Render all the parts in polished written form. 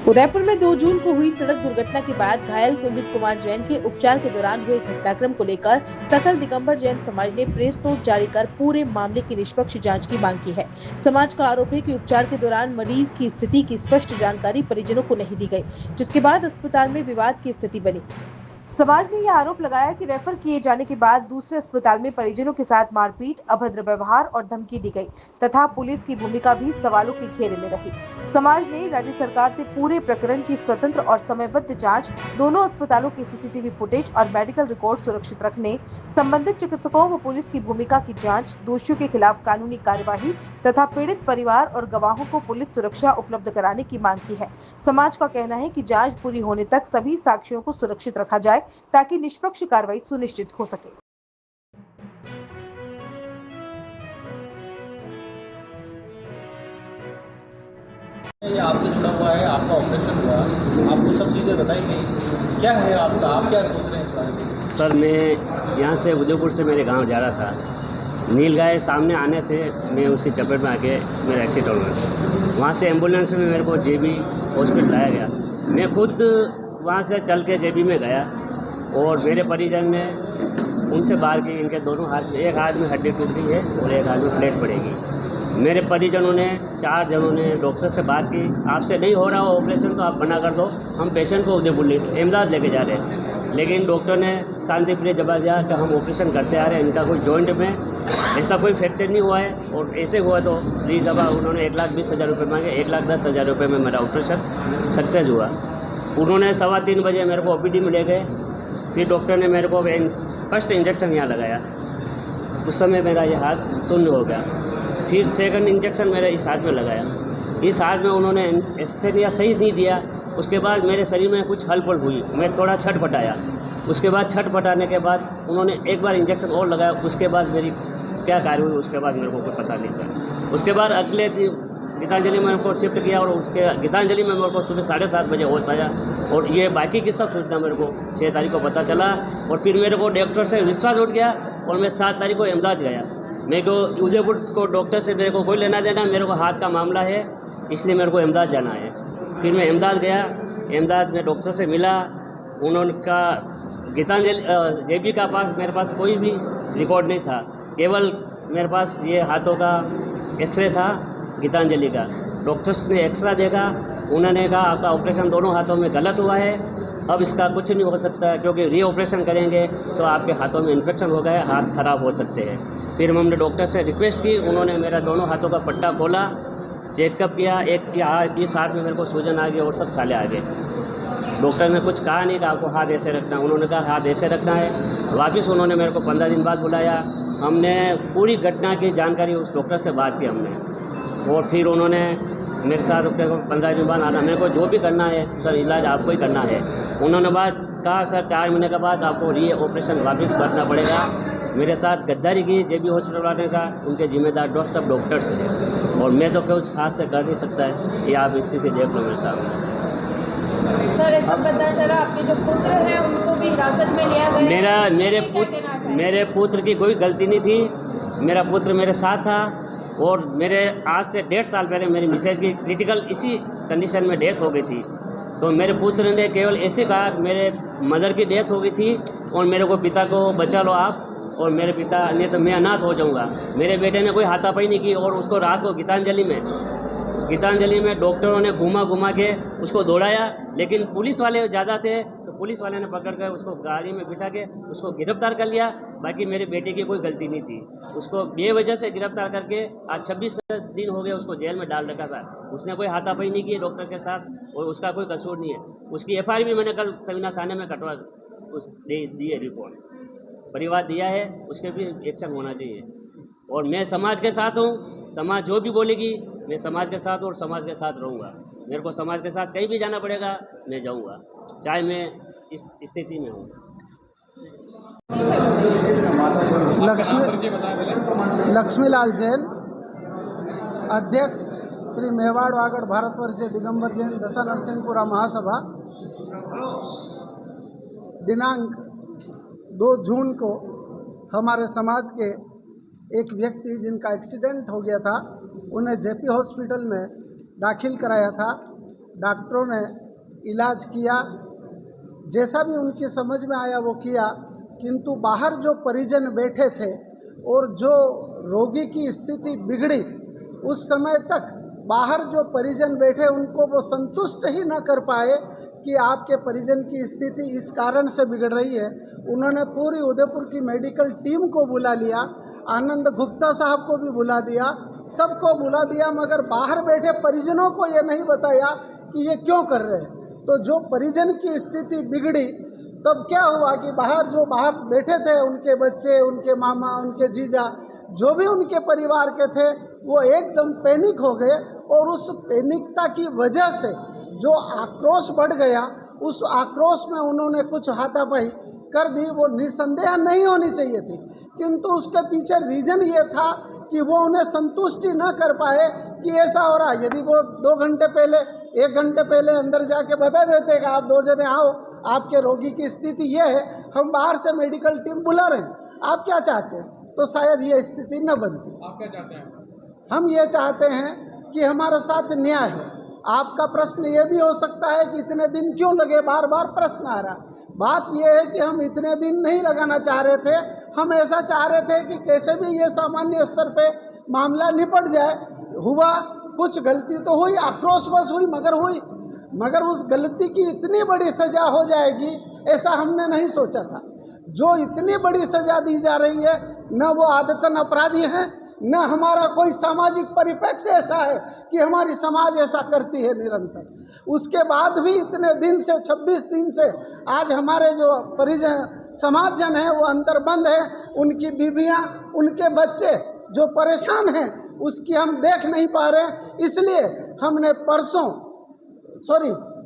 उदयपुर में 2 जून को हुई सड़क दुर्घटना के बाद घायल कुलदीप कुमार जैन के उपचार के दौरान हुए घटनाक्रम को लेकर सकल दिगंबर जैन समाज ने प्रेस नोट जारी कर पूरे मामले की निष्पक्ष जांच की मांग की है। समाज का आरोप है कि उपचार के दौरान मरीज की स्थिति की स्पष्ट जानकारी परिजनों को नहीं दी गई, जिसके बाद अस्पताल में विवाद की स्थिति बनी। समाज ने यह आरोप लगाया कि रेफर किए जाने के बाद दूसरे अस्पताल में परिजनों के साथ मारपीट, अभद्र व्यवहार और धमकी दी गई तथा पुलिस की भूमिका भी सवालों के घेरे में रही। समाज ने राज्य सरकार से पूरे प्रकरण की स्वतंत्र और समयबद्ध जांच, दोनों अस्पतालों की सीसीटीवी फुटेज और मेडिकल रिकॉर्ड सुरक्षित रखने, संबंधित चिकित्सकों व पुलिस की भूमिका की जांच, दोषियों के खिलाफ कानूनी कार्यवाही तथा पीड़ित परिवार और गवाहों को पुलिस सुरक्षा उपलब्ध कराने की मांग की है। समाज का कहना है कि जांच पूरी होने तक सभी साक्ष्यों को सुरक्षित रखा जाए ताकि निष्पक्ष कार्रवाई सुनिश्चित हो सके। ये आपसे जुड़ा हुआ है, आपका ऑपरेशन हुआ, आपको सब चीज़ें बताई गई, क्या है आपका, आप क्या सोच रहे हैं इस बारे में? सर, मैं यहाँ से उदयपुर से मेरे गांव जा रहा था। नीलगाय सामने आने से मैं उसकी चपेट में आके मेरा एक्सीडेंट हो गया। वहाँ से एम्बुलेंस में मेरे को जेबी हॉस्पिटल लाया गया। मैं खुद वहाँ से चल के जेबी में गया और मेरे परिजन ने उनसे बात की। इनके दोनों हाथ में, एक हाथ में हड्डी टूट गई है और एक हाथ में प्लेट पड़ेगी। मेरे परिजनों ने, 4 जनों ने डॉक्टर से बात की, आपसे नहीं हो रहा हो ऑपरेशन तो आप बना कर दो, हम पेशेंट को उदयपुर अहमदाबाद लेके जा रहे हैं। लेकिन डॉक्टर ने शांतिप्रिय जवाब दिया कि हम ऑपरेशन करते आ रहे हैं, इनका कोई जॉइंट में ऐसा कोई फ्रैक्चर नहीं हुआ है और ऐसे हुआ तो प्लीज़। अब उन्होंने 1,20,000 रुपये मांगे। 1,10,000 रुपये में मेरा ऑपरेशन सक्सेस हुआ। उन्होंने 3:15 बजे मेरे को OPD में ले गए। फिर डॉक्टर ने मेरे को फर्स्ट इंजेक्शन यहाँ लगाया। उस समय मेरा ये हाथ शून्य हो गया। फिर सेकंड इंजेक्शन मेरे इस हाथ में लगाया। इस हाथ में उन्होंने एस्थेनिया सही नहीं दिया। उसके बाद मेरे शरीर में कुछ हलचल हुई, मैं थोड़ा छटपटाया। उसके बाद छटपटाने के बाद उन्होंने एक बार इंजेक्शन और लगाया। उसके बाद मेरी क्या कार्य हुई उसके बाद मेरे को कोई पता नहीं सर। उसके बाद अगले दिन गीतांजलि में मेरे को शिफ्ट किया और उसके गीतांजलि में मेरे को सुबह 7:30 बजे होश आया और ये बाकी की सब सुविधा मेरे को 6 तारीख को पता चला। और फिर मेरे को डॉक्टर से विश्वास उठ गया और मैं 7 तारीख को अहमदाबाद गया। मेरे को उदयपुर को डॉक्टर से मेरे को कोई लेना देना, मेरे को हाथ का मामला है, इसलिए मेरे को अहमदाबाद जाना है। फिर मैं अहमदाबाद गया। अहमदाबाद में डॉक्टर से मिला। उन्होंने का गीतांजलि जेबी का पास मेरे पास कोई भी रिकॉर्ड नहीं था, केवल मेरे पास ये हाथों का एक्सरे था गीतांजलि का। डॉक्टर्स ने एक्सरा देखा, उन्होंने कहा आपका ऑपरेशन दोनों हाथों में गलत हुआ है, अब इसका कुछ नहीं हो सकता है क्योंकि री ऑपरेशन करेंगे तो आपके हाथों में इन्फेक्शन हो गया, हाथ खराब हो सकते हैं। फिर हमने डॉक्टर से रिक्वेस्ट की, उन्होंने मेरा दोनों हाथों का पट्टा खोला, चेकअप किया। इस हाथ में मेरे को सूजन आ गई और सब छाले आ गए। डॉक्टर ने कुछ कहा नहीं कि आपको हाथ ऐसे रखना है, उन्होंने कहा हाथ ऐसे रखना है। वापस उन्होंने मेरे को 15 दिन बाद बुलाया। हमने पूरी घटना की जानकारी उस डॉक्टर से बात की हमने और फिर उन्होंने मेरे साथ 15 दिन बाद आना, मेरे को जो भी करना है सर इलाज आपको ही करना है। उन्होंने बात कहा सर 4 महीने के बाद आपको री ऑपरेशन वापस करना पड़ेगा। मेरे साथ गद्दारी की जेबी हॉस्पिटल वाले का, उनके जिम्मेदार सब डॉक्टर्स हैं और मैं तो कुछ हाथ से कर नहीं सकता है। ये आप स्थिति देख लो मेरे सामने। सर ऐसा पता चला आपके जो पुत्र हैं उनको भी हिरासत में लिया गया। मेरे पुत्र की कोई गलती नहीं थी। मेरा पुत्र मेरे साथ था और मेरे आज से 1.5 साल पहले मेरी मिसेज की क्रिटिकल इसी कंडीशन में डेथ हो गई थी। तो मेरे पुत्र ने केवल ऐसे कहा, मेरे मदर की डेथ हो गई थी और मेरे को पिता को बचा लो आप, और मेरे पिता ने तो मैं अनाथ हो जाऊंगा। मेरे बेटे ने कोई हाथापाई नहीं की और उसको रात को गीतांजलि में डॉक्टरों ने घुमा के उसको दौड़ाया, लेकिन पुलिस वाले ज़्यादा थे तो पुलिस वाले ने पकड़ कर उसको गाड़ी में बिठा के उसको गिरफ्तार कर लिया। बाकी मेरे बेटे की कोई गलती नहीं थी। उसको बेवजह से गिरफ्तार करके आज 26 दिन हो गए उसको जेल में डाल रखा था। उसने कोई हाथापाई नहीं की डॉक्टर के साथ और उसका कोई कसूर नहीं है। उसकी FIR भी मैंने कल सवीना थाने में कटवा दी है, रिपोर्ट परिवार दिया है, उसके भी एक्शन होना चाहिए। और मैं समाज के साथ हूँ, समाज जो भी बोलेगी मैं समाज के साथ और समाज के साथ रहूँगा। मेरे को समाज के साथ कहीं भी जाना पड़ेगा मैं जाऊँगा, चाहे मैं इस स्थिति में हूँ। लक्ष्मीलाल जैन, अध्यक्ष श्री मेवाड़ वागड़ भारतवर्षीय दिगंबर जैन दशा नरसिंहपुरा महासभा। दिनांक 2 जून को हमारे समाज के एक व्यक्ति जिनका एक्सीडेंट हो गया था, उन्हें JP हॉस्पिटल में दाखिल कराया था। डॉक्टरों ने इलाज किया, जैसा भी उनकी समझ में आया वो किया, किंतु बाहर जो परिजन बैठे थे और जो रोगी की स्थिति बिगड़ी, उस समय तक बाहर जो परिजन बैठे उनको वो संतुष्ट ही न कर पाए कि आपके परिजन की स्थिति इस कारण से बिगड़ रही है। उन्होंने पूरी उदयपुर की मेडिकल टीम को बुला लिया, आनंद गुप्ता साहब को भी बुला दिया, सबको बुला दिया, मगर बाहर बैठे परिजनों को ये नहीं बताया कि ये क्यों कर रहे हैं। तो जो परिजन की स्थिति बिगड़ी, तब क्या हुआ कि बाहर बैठे थे उनके बच्चे, उनके मामा, उनके जीजा, जो भी उनके परिवार के थे, वो एकदम पैनिक हो गए और उस पैनिकता की वजह से जो आक्रोश बढ़ गया, उस आक्रोश में उन्होंने कुछ हाथापाई कर दी। वो निसंदेह नहीं होनी चाहिए थी, किंतु उसके पीछे रीजन ये था कि वो उन्हें संतुष्टि न कर पाए कि ऐसा हो रहा। यदि वो 2 घंटे पहले, 1 घंटे पहले अंदर जाके बता देते कि आप 2 जने आओ, आपके रोगी की स्थिति ये है, हम बाहर से मेडिकल टीम बुला रहे हैं, आप क्या चाहते हैं, तो शायद ये स्थिति न बनती। आप क्या चाहते हैं? हम ये चाहते हैं कि हमारे साथ न्याय हो। आपका प्रश्न ये भी हो सकता है कि इतने दिन क्यों लगे, बार बार प्रश्न आ रहा। बात यह है कि हम इतने दिन नहीं लगाना चाह रहे थे, हम ऐसा चाह रहे थे कि कैसे भी ये सामान्य स्तर पे मामला निपट जाए। हुआ, कुछ गलती तो हुई, आक्रोशवश हुई, मगर उस गलती की इतनी बड़ी सज़ा हो जाएगी ऐसा हमने नहीं सोचा था। जो इतनी बड़ी सज़ा दी जा रही है, न वो आदतन अपराधी हैं, न हमारा कोई सामाजिक परिप्रेक्ष्य ऐसा है कि हमारी समाज ऐसा करती है निरंतर। उसके बाद भी इतने दिन से, 26 दिन से आज हमारे जो परिजन समाजजन हैं वो अंदर बंद हैं, उनकी बीवियां, उनके बच्चे जो परेशान हैं, उसकी हम देख नहीं पा रहे। इसलिए हमने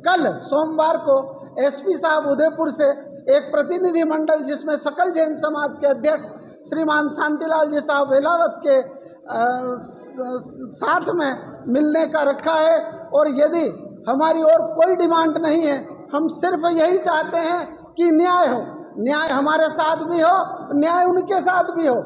कल सोमवार को एसपी साहब उदयपुर से एक प्रतिनिधि मंडल, जिसमें सकल जैन समाज के अध्यक्ष श्रीमान शांतिलाल जी साहब वेलावत के साथ में मिलने का रखा है। और यदि हमारी और कोई डिमांड नहीं है, हम सिर्फ यही चाहते हैं कि न्याय हो, न्याय हमारे साथ भी हो, न्याय उनके साथ भी हो।